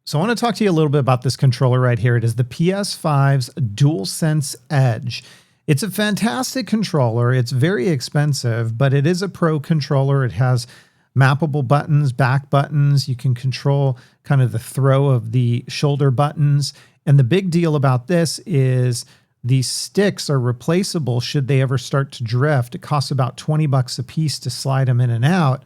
So I want to talk to you a little bit about this controller right here. It is the PS5's DualSense Edge. It's a fantastic controller. It's very expensive, but it is a pro controller. It has mappable buttons, back buttons. You can control kind of the throw of the shoulder buttons. And the big deal about this is these sticks are replaceable should they ever start to drift. It costs about 20 bucks a piece to slide them in and out.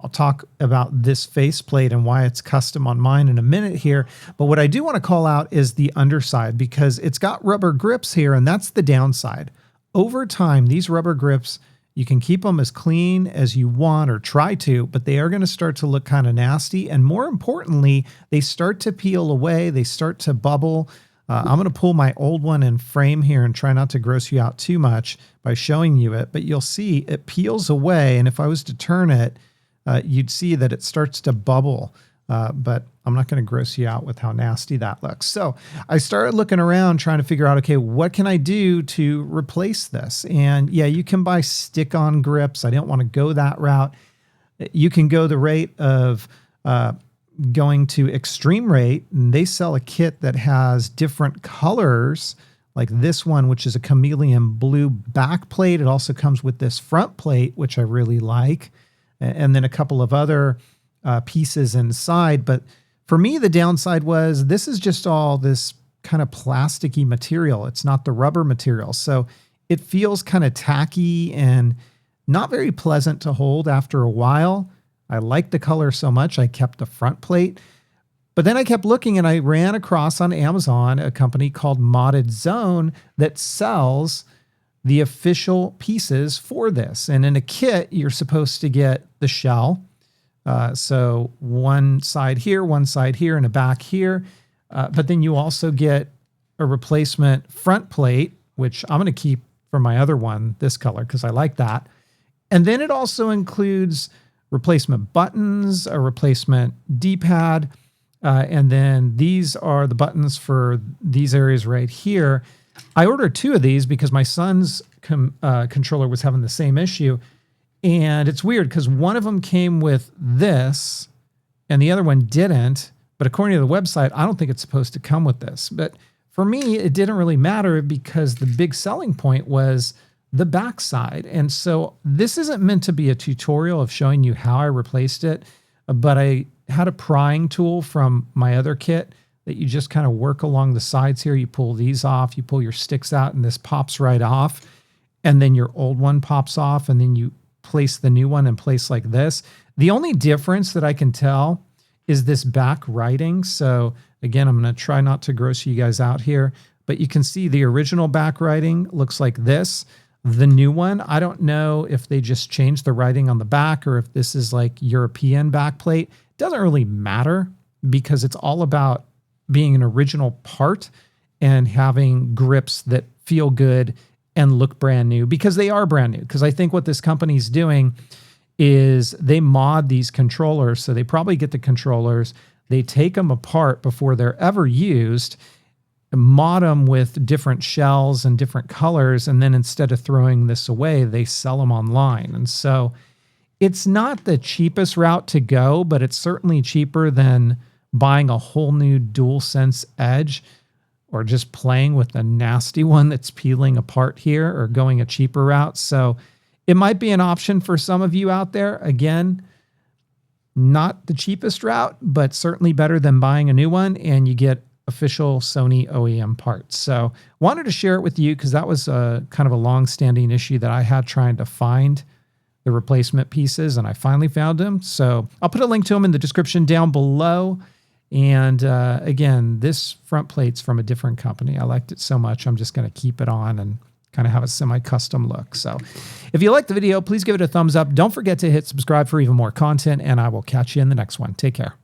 I'll talk about this faceplate and why it's custom on mine in a minute here. But what I do want to call out is the underside, because it's got rubber grips here, and that's the downside. Over time, these rubber grips, you can keep them as clean as you want or try to, but they are going to start to look kind of nasty. And more importantly, they start to peel away. They start to bubble. I'm going to pull my old one in frame here and try not to gross you out too much by showing you it, but you'll see it peels away. And if I was to turn it, you'd see that it starts to bubble, but I'm not going to gross you out with how nasty that looks. So I started looking around trying to figure out, okay, what can I do to replace this? And yeah, you can buy stick-on grips. I didn't want to go that route. You can go the rate of going to extreme rate, and they sell a kit that has different colors, like this one, which is a chameleon blue back plate. It also comes with this front plate, which I really like, and then a couple of other pieces inside. But for me, the downside was this is just all this kind of plasticky material. It's not the rubber material. So it feels kind of tacky and not very pleasant to hold after a while. I like the color so much, I kept the front plate. But then I kept looking and I ran across on Amazon a company called Modded Zone that sells the official pieces for this. And in a kit, you're supposed to get the shell. So one side here, and a back here. But then you also get a replacement front plate, which I'm going to keep for my other one, this color, because I like that. And then it also includes replacement buttons, a replacement D-pad, and then these are the buttons for these areas right here. I ordered two of these because my son's controller was having the same issue. And it's weird because one of them came with this and the other one didn't. But according to the website, I don't think it's supposed to come with this. But for me, it didn't really matter because the big selling point was the backside. And so this isn't meant to be a tutorial of showing you how I replaced it, but I had a prying tool from my other kit that you just kind of work along the sides here. You pull these off, you pull your sticks out, and this pops right off. And then your old one pops off, and then you place the new one in place like this. The only difference that I can tell is this back writing. So again, I'm going to try not to gross you guys out here, but you can see the original back writing looks like this. The new one, I don't know if they just changed the writing on the back or if this is like European backplate. It doesn't really matter because it's all about being an original part and having grips that feel good and look brand new, because they are brand new. Because I think what this company's doing is they mod these controllers. So they probably get the controllers, they take them apart before they're ever used, mod them with different shells and different colors, and then instead of throwing this away, they sell them online. And so it's not the cheapest route to go, but it's certainly cheaper than buying a whole new DualSense Edge or just playing with a nasty one that's peeling apart here or going a cheaper route. So it might be an option for some of you out there. Again, not the cheapest route, but certainly better than buying a new one, and you get official Sony OEM parts. So wanted to share it with you because that was a kind of a long-standing issue that I had trying to find the replacement pieces, and I finally found them. So I'll put a link to them in the description down below. And again, this front plate's from a different company. I liked it so much, I'm just going to keep it on and kind of have a semi-custom look. So if you liked the video, please give it a thumbs up. Don't forget to hit subscribe for even more content, and I will catch you in the next one. Take care.